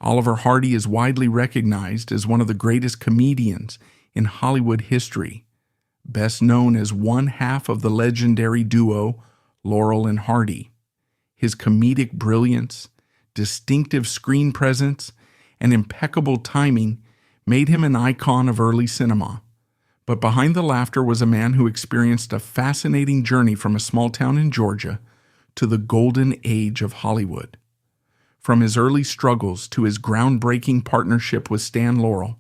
Oliver Hardy is widely recognized as one of the greatest comedians in Hollywood history, best known as one half of the legendary duo Laurel and Hardy. His comedic brilliance, distinctive screen presence, and impeccable timing made him an icon of early cinema. But behind the laughter was a man who experienced a fascinating journey from a small town in Georgia to the golden age of Hollywood. From his early struggles to his groundbreaking partnership with Stan Laurel,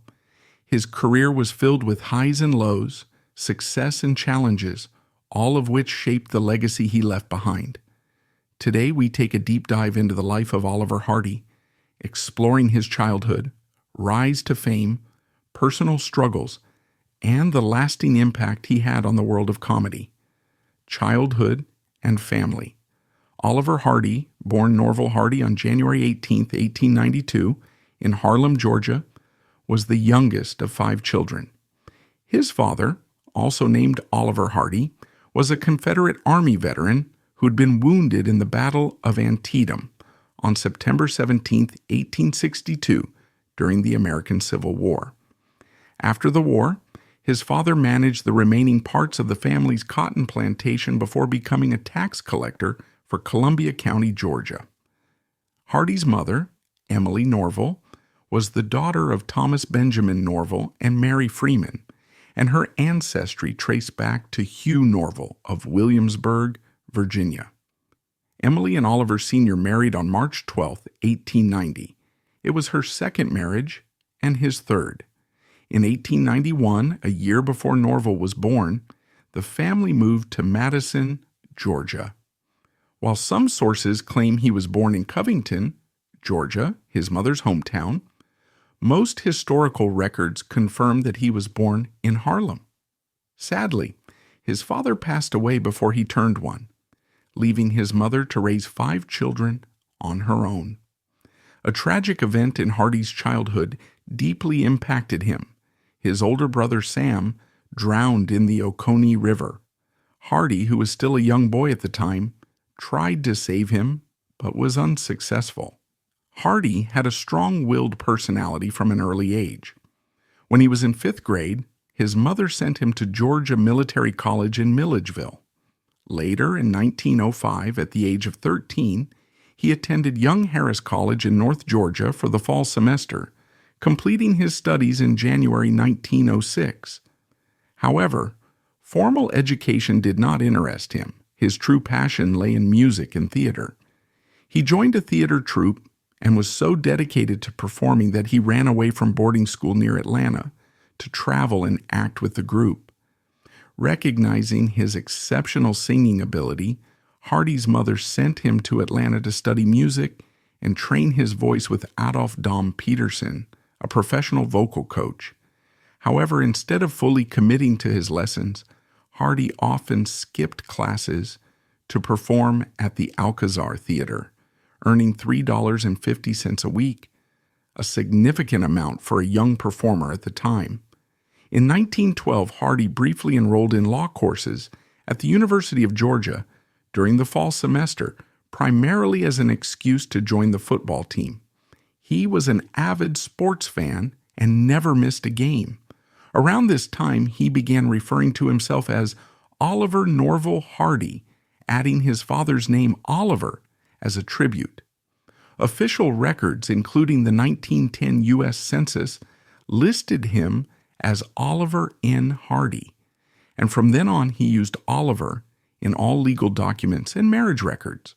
his career was filled with highs and lows, success and challenges, all of which shaped the legacy he left behind. Today we take a deep dive into the life of Oliver Hardy, exploring his childhood, rise to fame, personal struggles, and the lasting impact he had on the world of comedy. Childhood and family. Oliver Hardy, born Norval Hardy on January 18, 1892, in Harlem, Georgia, was the youngest of 5 children. His father, also named Oliver Hardy, was a Confederate Army veteran who had been wounded in the Battle of Antietam on September 17, 1862, during the American Civil War. After the war, his father managed the remaining parts of the family's cotton plantation before becoming a tax collector for Columbia County, Georgia. Hardy's mother, Emily Norval, was the daughter of Thomas Benjamin Norval and Mary Freeman, and her ancestry traced back to Hugh Norval of Williamsburg, Virginia. Emily and Oliver Sr. married on March 12, 1890. It was her second marriage and his third. In 1891, a year before Norval was born, the family moved to Madison, Georgia. While some sources claim he was born in Covington, Georgia, his mother's hometown, most historical records confirm that he was born in Harlem. Sadly, his father passed away before he turned 1, leaving his mother to raise 5 children on her own. A tragic event in Hardy's childhood deeply impacted him. His older brother Sam drowned in the Oconee River. Hardy, who was still a young boy at the time, tried to save him, but was unsuccessful. Hardy had a strong-willed personality from an early age. When he was in 5th grade, his mother sent him to Georgia Military College in Milledgeville. Later, in 1905, at the age of 13, he attended Young Harris College in North Georgia for the fall semester, completing his studies in January 1906. However, formal education did not interest him. His true passion lay in music and theater. He joined a theater troupe and was so dedicated to performing that he ran away from boarding school near Atlanta to travel and act with the group. Recognizing his exceptional singing ability, Hardy's mother sent him to Atlanta to study music and train his voice with Adolph Dom Peterson, a professional vocal coach. However, instead of fully committing to his lessons, Hardy often skipped classes to perform at the Alcazar Theater, earning $3.50 a week, a significant amount for a young performer at the time. In 1912, Hardy briefly enrolled in law courses at the University of Georgia during the fall semester, primarily as an excuse to join the football team. He was an avid sports fan and never missed a game. Around this time, he began referring to himself as Oliver Norval Hardy, adding his father's name Oliver as a tribute. Official records, including the 1910 U.S. Census, listed him as Oliver N. Hardy, and from then on he used Oliver in all legal documents and marriage records.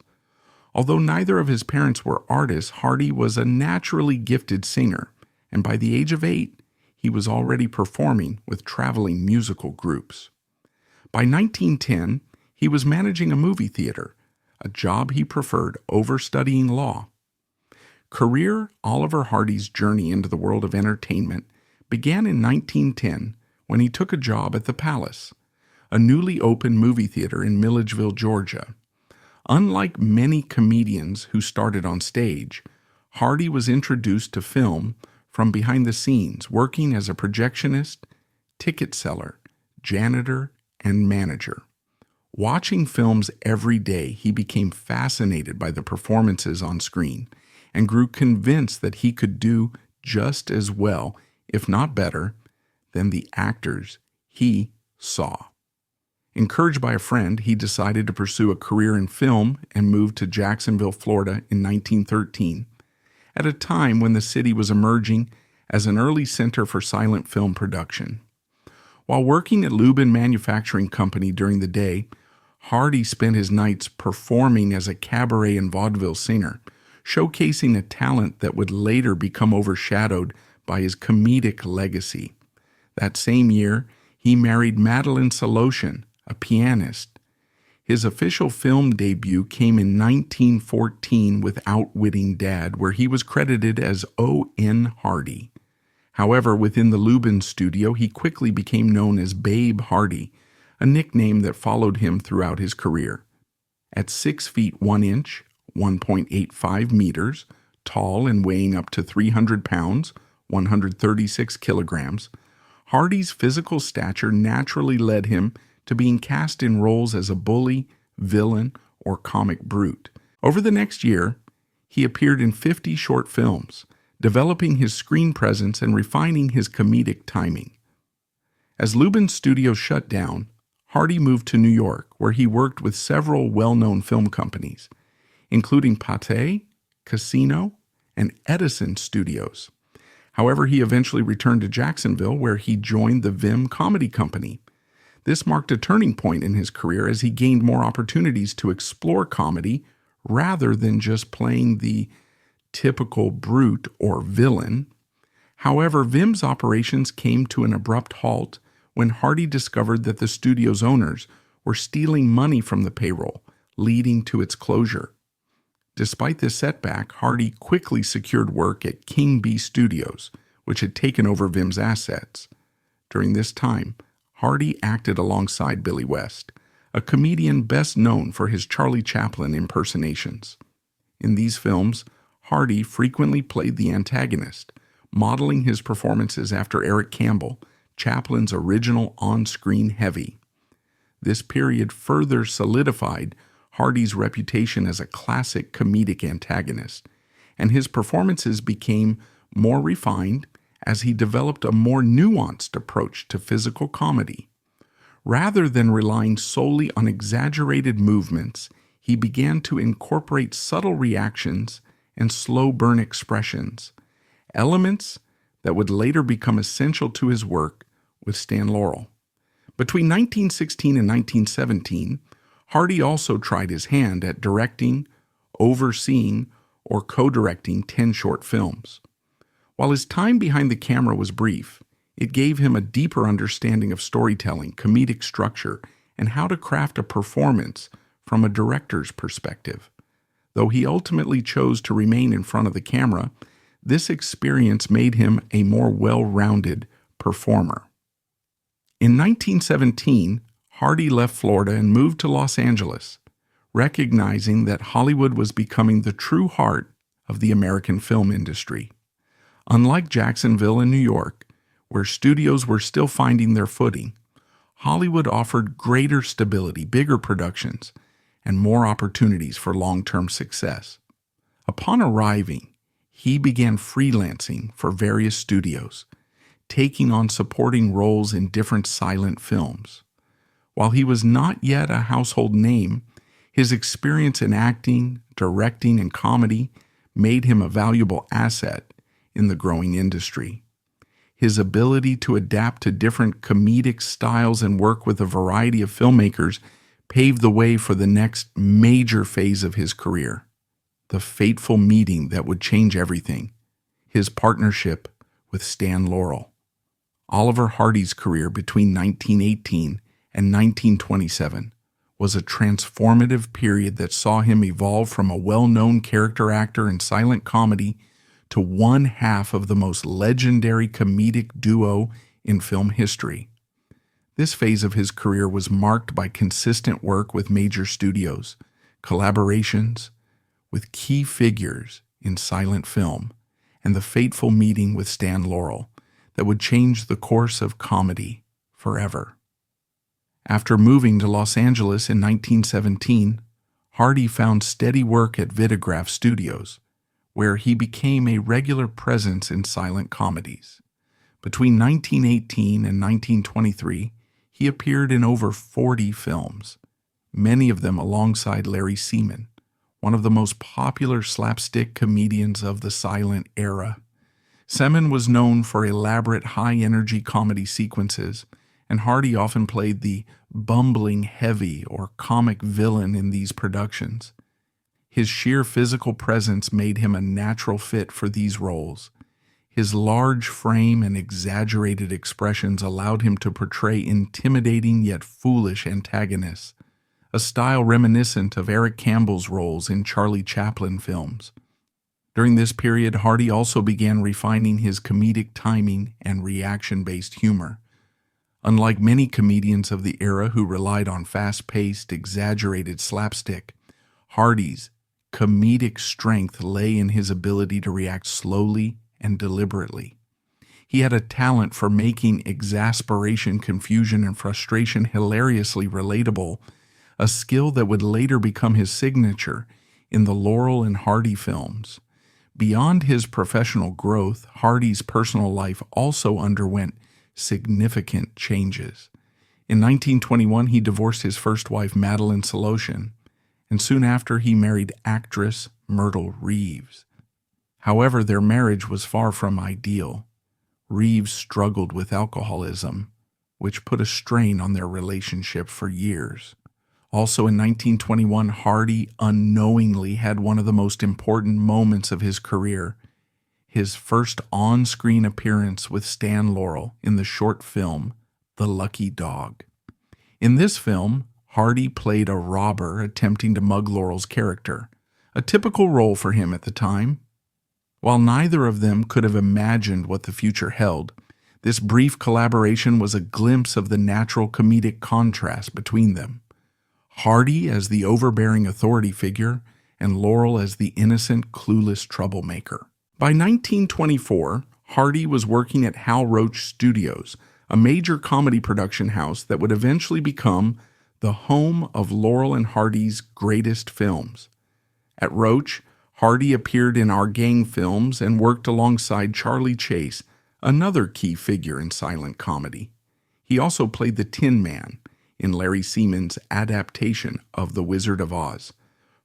Although neither of his parents were artists, Hardy was a naturally gifted singer, and by the age of 8, he was already performing with traveling musical groups. By 1910, he was managing a movie theater, a job he preferred over studying law. Career Oliver Hardy's journey into the world of entertainment began in 1910 when he took a job at the Palace, a newly opened movie theater in Milledgeville, Georgia. Unlike many comedians who started on stage, Hardy was introduced to film from behind the scenes, working as a projectionist, ticket seller, janitor, and manager. Watching films every day, he became fascinated by the performances on screen and grew convinced that he could do just as well, if not better, than the actors he saw. Encouraged by a friend, he decided to pursue a career in film and moved to Jacksonville, Florida in 1913, at a time when the city was emerging as an early center for silent film production. While working at Lubin Manufacturing Company during the day, Hardy spent his nights performing as a cabaret and vaudeville singer, showcasing a talent that would later become overshadowed by his comedic legacy. That same year, he married Madeline Soloshin, a pianist. His official film debut came in 1914 with Outwitting Dad, where he was credited as O.N. Hardy. However, within the Lubin studio, he quickly became known as Babe Hardy, a nickname that followed him throughout his career. At 6 feet 1 inch, 1.85 meters, tall and weighing up to 300 pounds, 136 kilograms, Hardy's physical stature naturally led him to being cast in roles as a bully, villain, or comic brute. Over the next year, he appeared in 50 short films, developing his screen presence and refining his comedic timing. As Lubin's studio shut down, Hardy moved to New York, where he worked with several well-known film companies, including Pathé, Casino, and Edison Studios. However, he eventually returned to Jacksonville, where he joined the Vim Comedy Company. This marked a turning point in his career as he gained more opportunities to explore comedy rather than just playing the typical brute or villain. However, Vim's operations came to an abrupt halt when Hardy discovered that the studio's owners were stealing money from the payroll, leading to its closure. Despite this setback, Hardy quickly secured work at King B Studios, which had taken over Vim's assets. During this time, Hardy acted alongside Billy West, a comedian best known for his Charlie Chaplin impersonations. In these films, Hardy frequently played the antagonist, modeling his performances after Eric Campbell, Chaplin's original on-screen heavy. This period further solidified Hardy's reputation as a classic comedic antagonist, and his performances became more refined as he developed a more nuanced approach to physical comedy. Rather than relying solely on exaggerated movements, he began to incorporate subtle reactions and slow-burn expressions, elements that would later become essential to his work with Stan Laurel. Between 1916 and 1917, Hardy also tried his hand at directing, overseeing, or co-directing 10 short films. While his time behind the camera was brief, it gave him a deeper understanding of storytelling, comedic structure, and how to craft a performance from a director's perspective. Though he ultimately chose to remain in front of the camera, this experience made him a more well-rounded performer. In 1917, Hardy left Florida and moved to Los Angeles, recognizing that Hollywood was becoming the true heart of the American film industry. Unlike Jacksonville and New York, where studios were still finding their footing, Hollywood offered greater stability, bigger productions, and more opportunities for long-term success. Upon arriving, he began freelancing for various studios, taking on supporting roles in different silent films. While he was not yet a household name, his experience in acting, directing, and comedy made him a valuable asset in the growing industry. His ability to adapt to different comedic styles and work with a variety of filmmakers paved the way for the next major phase of his career, the fateful meeting that would change everything, his partnership with Stan Laurel. Oliver Hardy's career between 1918 and 1927 was a transformative period that saw him evolve from a well-known character actor in silent comedy to one half of the most legendary comedic duo in film history. This phase of his career was marked by consistent work with major studios, collaborations with key figures in silent film, and the fateful meeting with Stan Laurel that would change the course of comedy forever. After moving to Los Angeles in 1917, Hardy found steady work at Vitagraph Studios, where he became a regular presence in silent comedies. Between 1918 and 1923, he appeared in over 40 films, many of them alongside Larry Seaman, one of the most popular slapstick comedians of the silent era. Seaman was known for elaborate high-energy comedy sequences, and Hardy often played the bumbling heavy or comic villain in these productions. His sheer physical presence made him a natural fit for these roles. His large frame and exaggerated expressions allowed him to portray intimidating yet foolish antagonists, a style reminiscent of Eric Campbell's roles in Charlie Chaplin films. During this period, Hardy also began refining his comedic timing and reaction-based humor. Unlike many comedians of the era who relied on fast-paced, exaggerated slapstick, Hardy's comedic strength lay in his ability to react slowly and deliberately. He had a talent for making exasperation, confusion, and frustration hilariously relatable, a skill that would later become his signature in the Laurel and Hardy films. Beyond his professional growth, Hardy's personal life also underwent significant changes. In 1921, he divorced his first wife, Madeline Soloshin, and soon after he married actress Myrtle Reeves. However, their marriage was far from ideal. Reeves struggled with alcoholism, which put a strain on their relationship for years. Also in 1921, Hardy unknowingly had one of the most important moments of his career, his first on-screen appearance with Stan Laurel in the short film The Lucky Dog. In this film, Hardy played a robber attempting to mug Laurel's character, a typical role for him at the time. While neither of them could have imagined what the future held, this brief collaboration was a glimpse of the natural comedic contrast between them. Hardy as the overbearing authority figure, and Laurel as the innocent, clueless troublemaker. By 1924, Hardy was working at Hal Roach Studios, a major comedy production house that would eventually become the home of Laurel and Hardy's greatest films. At Roach, Hardy appeared in Our Gang films and worked alongside Charlie Chase, another key figure in silent comedy. He also played the Tin Man in Larry Seaman's adaptation of The Wizard of Oz,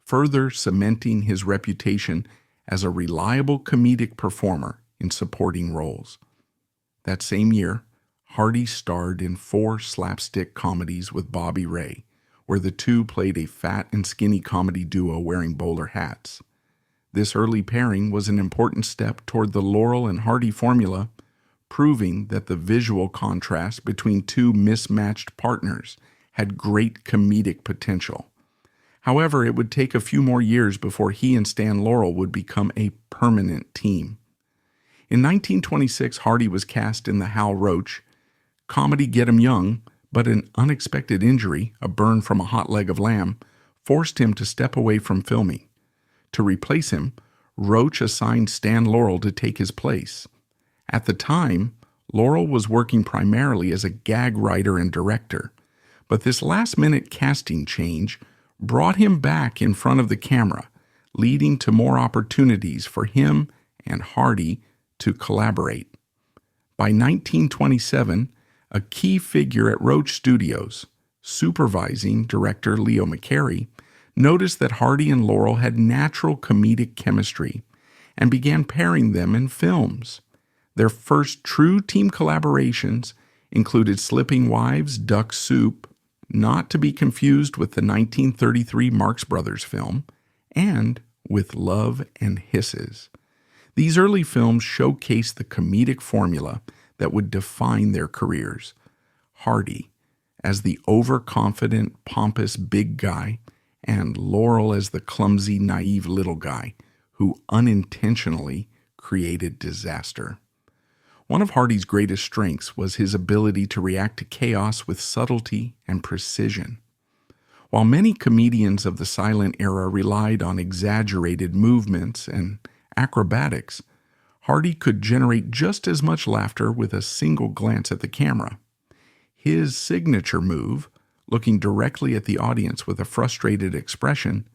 further cementing his reputation as a reliable comedic performer in supporting roles. That same year, Hardy starred in 4 slapstick comedies with Bobby Ray, where the two played a fat and skinny comedy duo wearing bowler hats. This early pairing was an important step toward the Laurel and Hardy formula, proving that the visual contrast between two mismatched partners had great comedic potential. However, it would take a few more years before he and Stan Laurel would become a permanent team. In 1926, Hardy was cast in the Hal Roach comedy Get 'Em Young, but an unexpected injury, a burn from a hot leg of lamb, forced him to step away from filming. To replace him, Roach assigned Stan Laurel to take his place. At the time, Laurel was working primarily as a gag writer and director, but this last-minute casting change brought him back in front of the camera, leading to more opportunities for him and Hardy to collaborate. By 1927, a key figure at Roach Studios, supervising director Leo McCarey, noticed that Hardy and Laurel had natural comedic chemistry and began pairing them in films. Their first true team collaborations included Slipping Wives, Duck Soup, not to be confused with the 1933 Marx Brothers film, and With Love and Hisses. These early films showcased the comedic formula that would define their careers. Hardy as the overconfident, pompous big guy, and Laurel as the clumsy, naive little guy who unintentionally created disaster. One of Hardy's greatest strengths was his ability to react to chaos with subtlety and precision. While many comedians of the silent era relied on exaggerated movements and acrobatics, Hardy could generate just as much laughter with a single glance at the camera. His signature move, looking directly at the audience with a frustrated expression,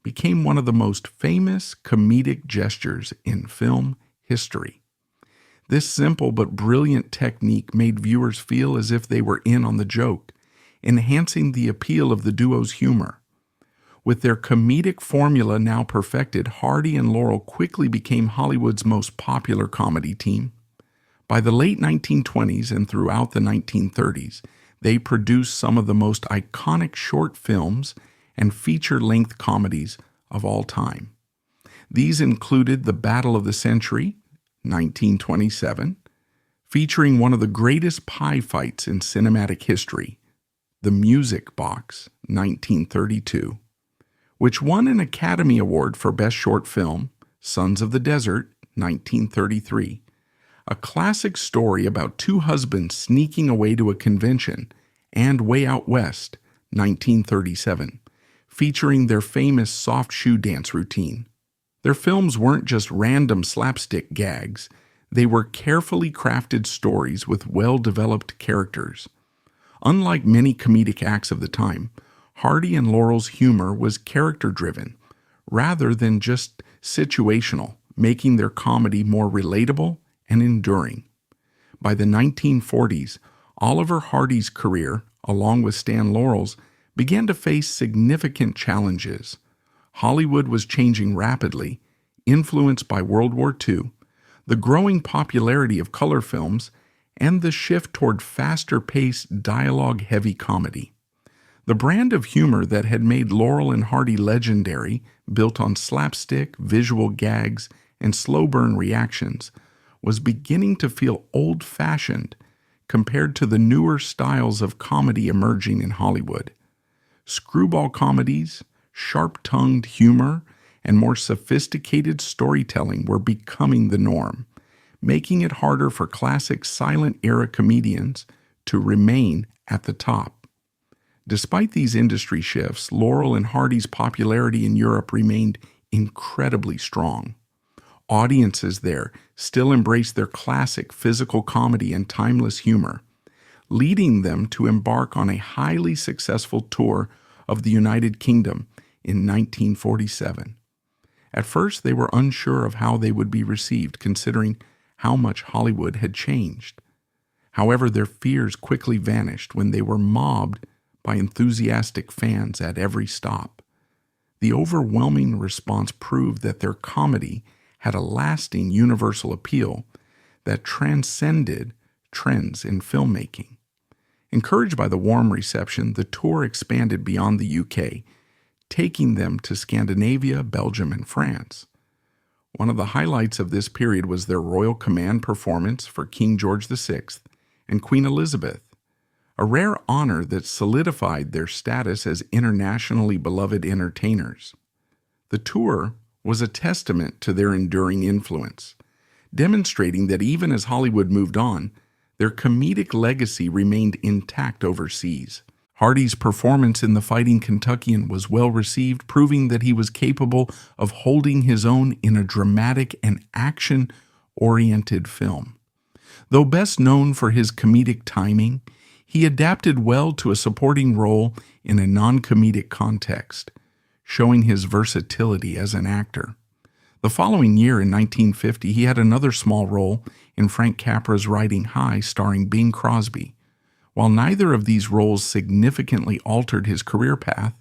became one of the most famous comedic gestures in film history. This simple but brilliant technique made viewers feel as if they were in on the joke, enhancing the appeal of the duo's humor. With their comedic formula now perfected, Hardy and Laurel quickly became Hollywood's most popular comedy team. By the late 1920s and throughout the 1930s, they produced some of the most iconic short films and feature-length comedies of all time. These included The Battle of the Century, 1927, featuring one of the greatest pie fights in cinematic history, The Music Box, 1932, which won an Academy Award for Best Short Film, Sons of the Desert, 1933, a classic story about two husbands sneaking away to a convention, and Way Out West, 1937, featuring their famous soft shoe dance routine. Their films weren't just random slapstick gags, they were carefully crafted stories with well-developed characters. Unlike many comedic acts of the time, Hardy and Laurel's humor was character-driven, rather than just situational, making their comedy more relatable and enduring. By the 1940s, Oliver Hardy's career, along with Stan Laurel's, began to face significant challenges. Hollywood was changing rapidly, influenced by World War II, the growing popularity of color films, and the shift toward faster-paced, dialogue-heavy comedy. The brand of humor that had made Laurel and Hardy legendary, built on slapstick, visual gags, and slow-burn reactions, was beginning to feel old-fashioned compared to the newer styles of comedy emerging in Hollywood. Screwball comedies, sharp-tongued humor, and more sophisticated storytelling were becoming the norm, making it harder for classic silent-era comedians to remain at the top. Despite these industry shifts, Laurel and Hardy's popularity in Europe remained incredibly strong. Audiences there still embraced their classic physical comedy and timeless humor, leading them to embark on a highly successful tour of the United Kingdom in 1947. At first, they were unsure of how they would be received, considering how much Hollywood had changed. However, their fears quickly vanished when they were mobbed by enthusiastic fans at every stop. The overwhelming response proved that their comedy had a lasting universal appeal that transcended trends in filmmaking. Encouraged by the warm reception, the tour expanded beyond the UK, taking them to Scandinavia, Belgium, and France. One of the highlights of this period was their Royal Command performance for King George VI and Queen Elizabeth, a rare honor that solidified their status as internationally beloved entertainers. The tour was a testament to their enduring influence, demonstrating that even as Hollywood moved on, their comedic legacy remained intact overseas. Hardy's performance in The Fighting Kentuckian was well received, proving that he was capable of holding his own in a dramatic and action-oriented film. Though best known for his comedic timing, he adapted well to a supporting role in a non-comedic context, showing his versatility as an actor. The following year, in 1950, he had another small role in Frank Capra's Riding High, starring Bing Crosby. While neither of these roles significantly altered his career path,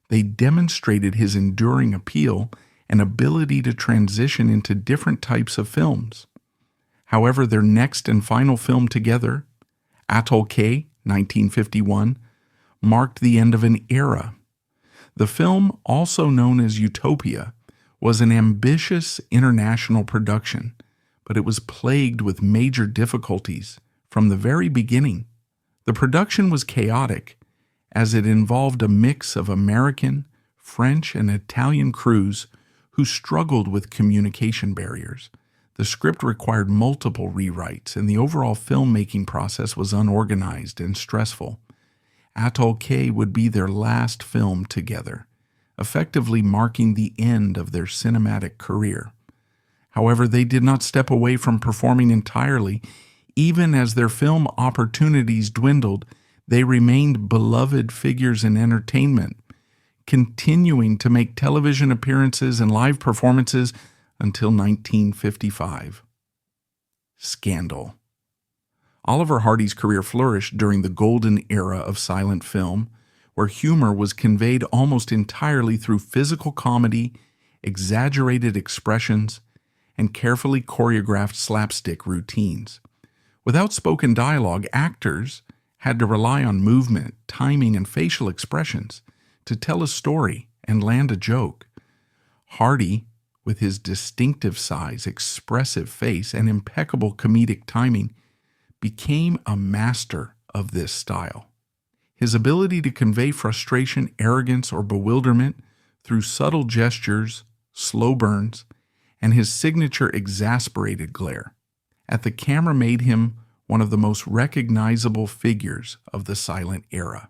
they demonstrated his enduring appeal and ability to transition into different types of films. However, their next and final film together, Atoll K, 1951, marked the end of an era. The film, also known as Utopia, was an ambitious international production, but it was plagued with major difficulties from the very beginning. The production was chaotic, as it involved a mix of American, French, and Italian crews who struggled with communication barriers. The script required multiple rewrites, and the overall filmmaking process was unorganized and stressful. Atoll K would be their last film together, effectively marking the end of their cinematic career. However, they did not step away from performing entirely. Even as their film opportunities dwindled, they remained beloved figures in entertainment, continuing to make television appearances and live performances until 1955. Scandal. Oliver Hardy's career flourished during the golden era of silent film, where humor was conveyed almost entirely through physical comedy, exaggerated expressions, and carefully choreographed slapstick routines. Without spoken dialogue, actors had to rely on movement, timing, and facial expressions to tell a story and land a joke. Hardy, with his distinctive size, expressive face, and impeccable comedic timing, became a master of this style. His ability to convey frustration, arrogance, or bewilderment through subtle gestures, slow burns, and his signature exasperated glare at the camera made him one of the most recognizable figures of the silent era.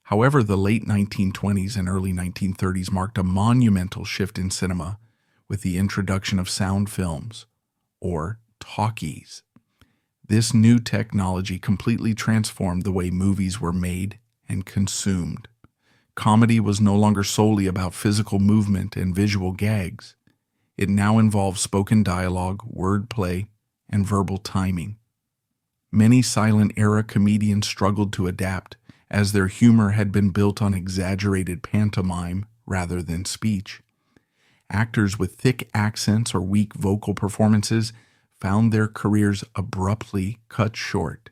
However, the late 1920s and early 1930s marked a monumental shift in cinema with the introduction of sound films, or talkies. This new technology completely transformed the way movies were made and consumed. Comedy was no longer solely about physical movement and visual gags. It now involved spoken dialogue, wordplay, and verbal timing. Many silent-era comedians struggled to adapt, as their humor had been built on exaggerated pantomime rather than speech. Actors with thick accents or weak vocal performances found their careers abruptly cut short.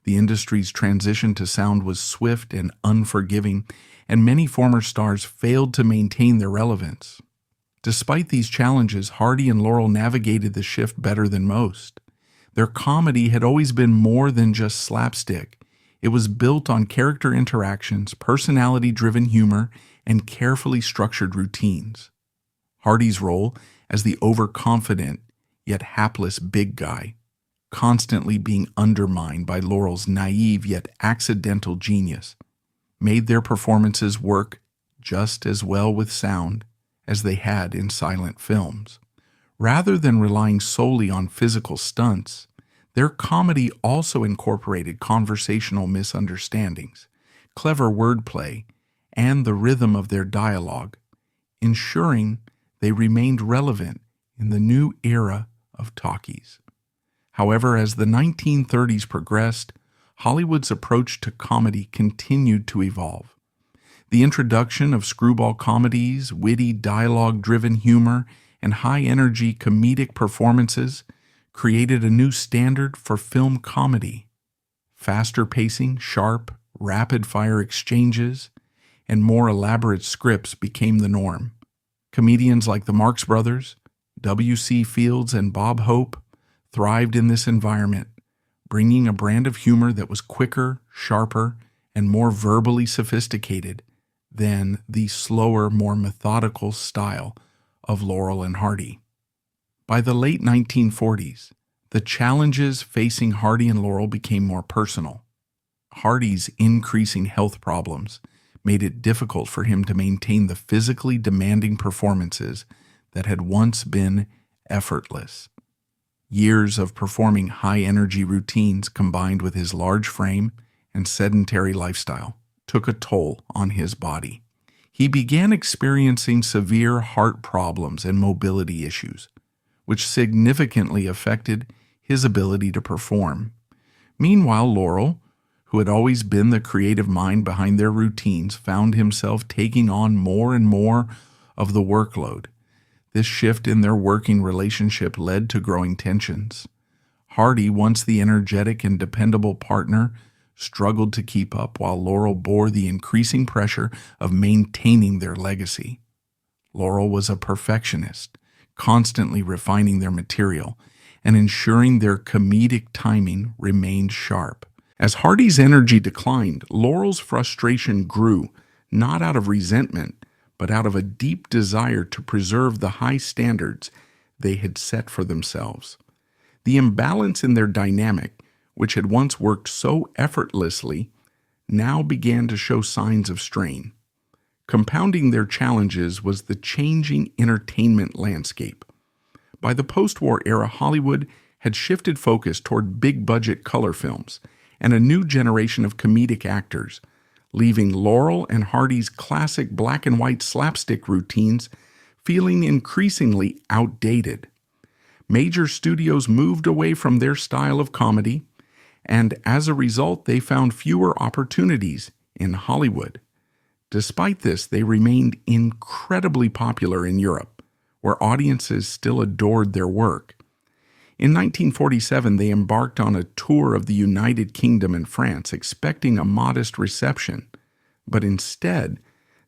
The industry's transition to sound was swift and unforgiving, and many former stars failed to maintain their relevance. Despite these challenges, Hardy and Laurel navigated the shift better than most. Their comedy had always been more than just slapstick. It was built on character interactions, personality-driven humor, and carefully structured routines. Hardy's role as the overconfident yet hapless big guy, constantly being undermined by Laurel's naive yet accidental genius, made their performances work just as well with sound as they had in silent films. Rather than relying solely on physical stunts, their comedy also incorporated conversational misunderstandings, clever wordplay, and the rhythm of their dialogue, ensuring they remained relevant in the new era of talkies. However, as the 1930s progressed, Hollywood's approach to comedy continued to evolve. The introduction of screwball comedies, witty dialogue-driven humor, and high-energy comedic performances created a new standard for film comedy. Faster pacing, sharp, rapid-fire exchanges, and more elaborate scripts became the norm. Comedians like the Marx Brothers, W.C. Fields, and Bob Hope thrived in this environment, bringing a brand of humor that was quicker, sharper, and more verbally sophisticated than the slower, more methodical style of Laurel and Hardy. By the late 1940s, the challenges facing Hardy and Laurel became more personal. Hardy's increasing health problems made it difficult for him to maintain the physically demanding performances that had once been effortless. Years of performing high-energy routines combined with his large frame and sedentary lifestyle took a toll on his body. He began experiencing severe heart problems and mobility issues, which significantly affected his ability to perform. Meanwhile, Laurel, who had always been the creative mind behind their routines, found himself taking on more and more of the workload. This shift in their working relationship led to growing tensions. Hardy, once the energetic and dependable partner, struggled to keep up, while Laurel bore the increasing pressure of maintaining their legacy. Laurel was a perfectionist, constantly refining their material and ensuring their comedic timing remained sharp. As Hardy's energy declined, Laurel's frustration grew, not out of resentment, but out of a deep desire to preserve the high standards they had set for themselves. The imbalance in their dynamic, which had once worked so effortlessly, now began to show signs of strain. Compounding their challenges was the changing entertainment landscape. By the post-war era, Hollywood had shifted focus toward big-budget color films and a new generation of comedic actors, leaving Laurel and Hardy's classic black and white slapstick routines feeling increasingly outdated. Major studios moved away from their style of comedy, and as a result, they found fewer opportunities in Hollywood. Despite this, they remained incredibly popular in Europe, where audiences still adored their work. In 1947, they embarked on a tour of the United Kingdom and France, expecting a modest reception, but instead,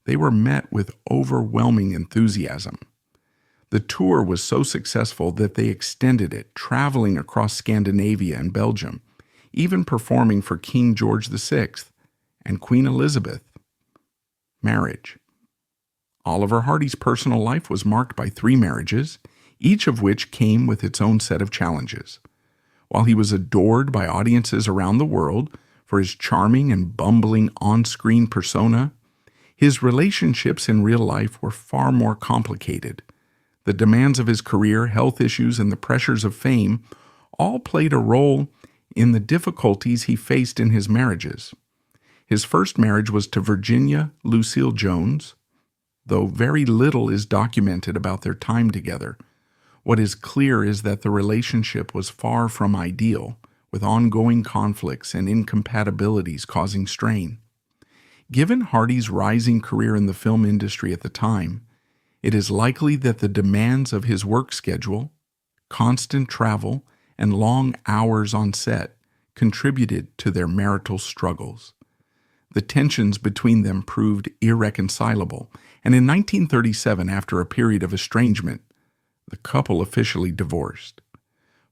they were met with overwhelming enthusiasm. The tour was so successful that they extended it, traveling across Scandinavia and Belgium, even performing for King George VI and Queen Elizabeth. Marriage. Oliver Hardy's personal life was marked by 3 marriages, each of which came with its own set of challenges. While he was adored by audiences around the world for his charming and bumbling on-screen persona, his relationships in real life were far more complicated. The demands of his career, health issues, and the pressures of fame all played a role in the difficulties he faced in his marriages. His first marriage was to Virginia Lucille Jones. Though very little is documented about their time together, what is clear is that the relationship was far from ideal, with ongoing conflicts and incompatibilities causing strain. Given Hardy's rising career in the film industry at the time, it is likely that the demands of his work schedule, constant travel, and long hours on set contributed to their marital struggles. The tensions between them proved irreconcilable, and in 1937, after a period of estrangement, the couple officially divorced.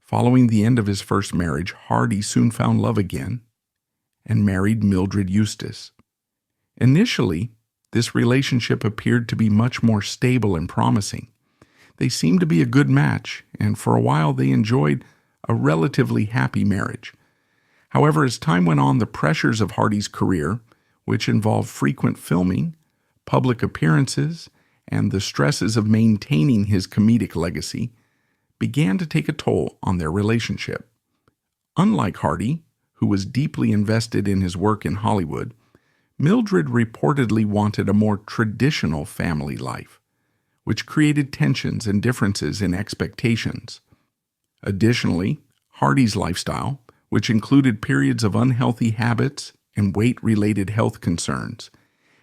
Following the end of his first marriage, Hardy soon found love again and married Mildred Eustace. Initially, this relationship appeared to be much more stable and promising. They seemed to be a good match, and for a while they enjoyed a relatively happy marriage. However, as time went on, the pressures of Hardy's career, which involved frequent filming, public appearances, and the stresses of maintaining his comedic legacy, began to take a toll on their relationship. Unlike Hardy, who was deeply invested in his work in Hollywood, Mildred reportedly wanted a more traditional family life, which created tensions and differences in expectations. Additionally, Hardy's lifestyle, which included periods of unhealthy habits and weight-related health concerns,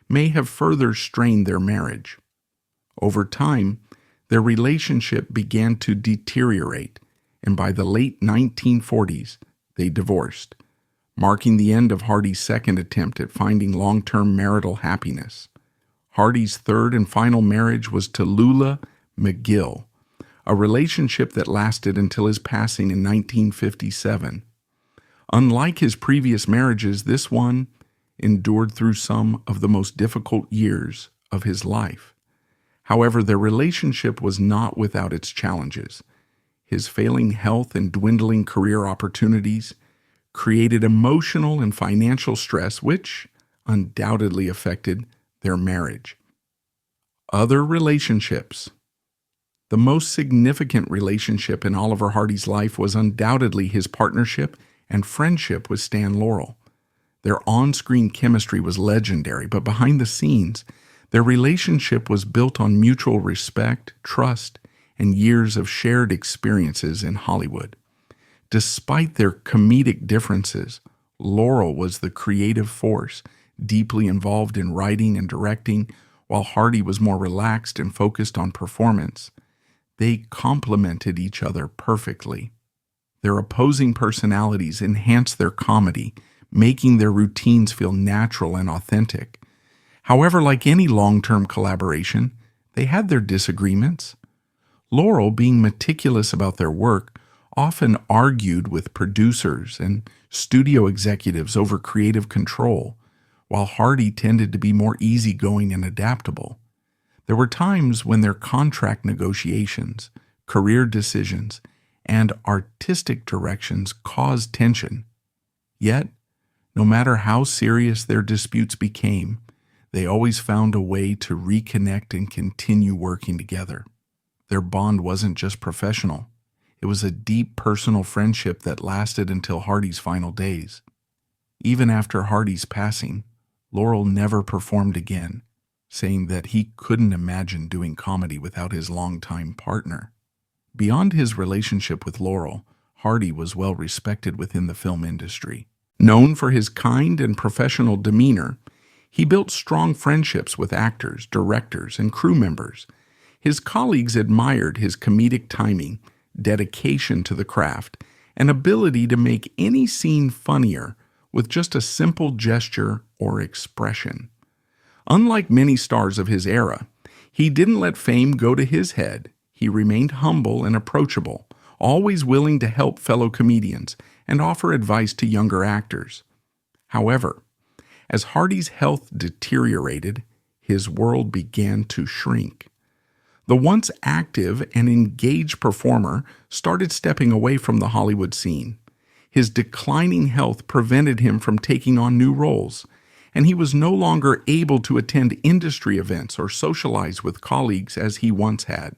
may have further strained their marriage. Over time, their relationship began to deteriorate, and by the late 1940s, they divorced, marking the end of Hardy's second attempt at finding long-term marital happiness. Hardy's third and final marriage was to Lula McGill, a relationship that lasted until his passing in 1957. Unlike his previous marriages, this one endured through some of the most difficult years of his life. However, their relationship was not without its challenges. His failing health and dwindling career opportunities created emotional and financial stress, which undoubtedly affected their marriage. Other relationships. The most significant relationship in Oliver Hardy's life was undoubtedly his partnership and friendship with Stan Laurel. Their on-screen chemistry was legendary, but behind the scenes, their relationship was built on mutual respect, trust, and years of shared experiences in Hollywood. Despite their comedic differences, Laurel was the creative force, deeply involved in writing and directing, while Hardy was more relaxed and focused on performance. They complemented each other perfectly. Their opposing personalities enhanced their comedy, making their routines feel natural and authentic. However, like any long-term collaboration, they had their disagreements. Laurel, being meticulous about their work, often argued with producers and studio executives over creative control, while Hardy tended to be more easygoing and adaptable. There were times when their contract negotiations, career decisions, and artistic directions caused tension. Yet, no matter how serious their disputes became, they always found a way to reconnect and continue working together. Their bond wasn't just professional. It was a deep personal friendship that lasted until Hardy's final days. Even after Hardy's passing, Laurel never performed again, saying that he couldn't imagine doing comedy without his longtime partner. Beyond his relationship with Laurel, Hardy was well respected within the film industry. Known for his kind and professional demeanor, he built strong friendships with actors, directors, and crew members. His colleagues admired his comedic timing, dedication to the craft, and ability to make any scene funnier with just a simple gesture or expression. Unlike many stars of his era, he didn't let fame go to his head. He remained humble and approachable, always willing to help fellow comedians and offer advice to younger actors. However, as Hardy's health deteriorated, his world began to shrink. The once active and engaged performer started stepping away from the Hollywood scene. His declining health prevented him from taking on new roles, and he was no longer able to attend industry events or socialize with colleagues as he once had.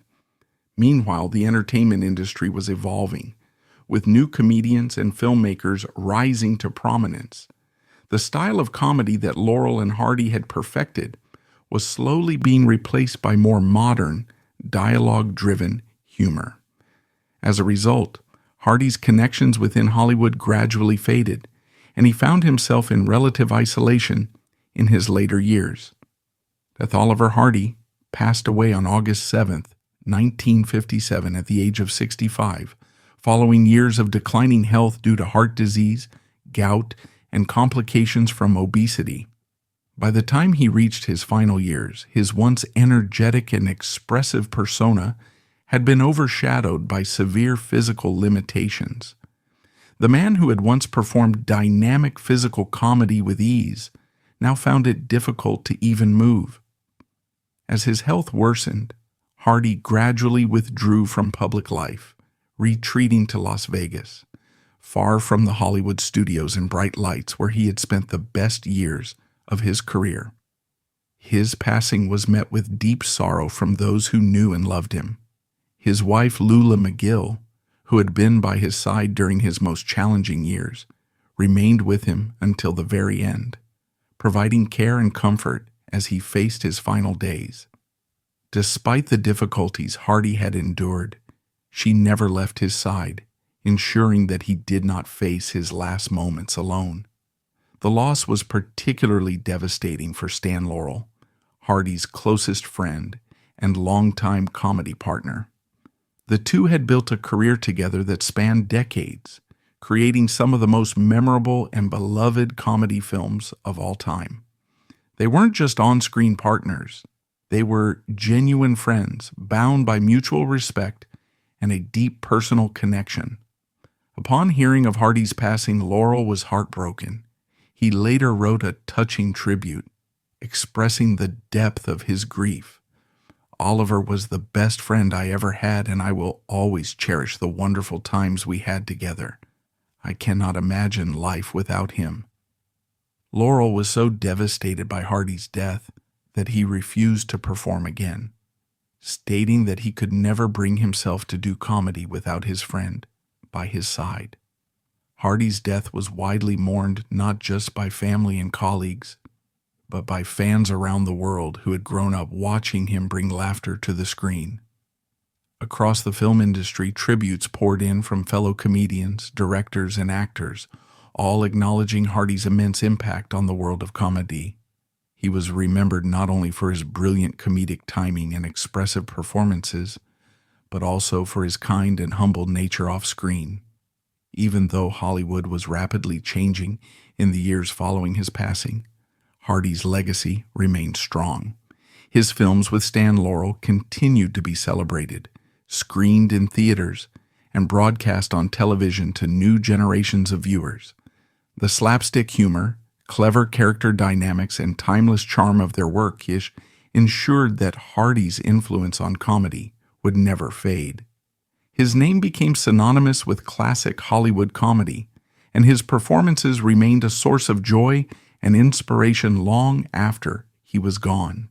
Meanwhile, the entertainment industry was evolving, with new comedians and filmmakers rising to prominence. The style of comedy that Laurel and Hardy had perfected was slowly being replaced by more modern, dialogue-driven humor. As a result, Hardy's connections within Hollywood gradually faded, and he found himself in relative isolation in his later years. Death Oliver Hardy passed away on August 7th, 1957 at the age of 65, following years of declining health due to heart disease, gout, and complications from obesity. By the time he reached his final years, his once energetic and expressive persona had been overshadowed by severe physical limitations. The man who had once performed dynamic physical comedy with ease now found it difficult to even move. As his health worsened, Hardy gradually withdrew from public life, retreating to Las Vegas, far from the Hollywood studios and bright lights where he had spent the best years of his career. His passing was met with deep sorrow from those who knew and loved him. His wife, Lula McGill, who had been by his side during his most challenging years, remained with him until the very end, providing care and comfort as he faced his final days. Despite the difficulties Hardy had endured, she never left his side, ensuring that he did not face his last moments alone. The loss was particularly devastating for Stan Laurel, Hardy's closest friend and longtime comedy partner. The two had built a career together that spanned decades, creating some of the most memorable and beloved comedy films of all time. They weren't just on-screen partners. They were genuine friends, bound by mutual respect and a deep personal connection. Upon hearing of Hardy's passing, Laurel was heartbroken. He later wrote a touching tribute, expressing the depth of his grief. Oliver was the best friend I ever had, and I will always cherish the wonderful times we had together. I cannot imagine life without him. Laurel was so devastated by Hardy's death that he refused to perform again, stating that he could never bring himself to do comedy without his friend by his side. Hardy's death was widely mourned not just by family and colleagues, but by fans around the world who had grown up watching him bring laughter to the screen. Across the film industry, tributes poured in from fellow comedians, directors, and actors, all acknowledging Hardy's immense impact on the world of comedy. He was remembered not only for his brilliant comedic timing and expressive performances, but also for his kind and humble nature off-screen. Even though Hollywood was rapidly changing in the years following his passing, Hardy's legacy remained strong. His films with Stan Laurel continued to be celebrated, screened in theaters, and broadcast on television to new generations of viewers. The slapstick humor, clever character dynamics, and timeless charm of their work ensured that Hardy's influence on comedy would never fade. His name became synonymous with classic Hollywood comedy, and his performances remained a source of joy and inspiration long after he was gone.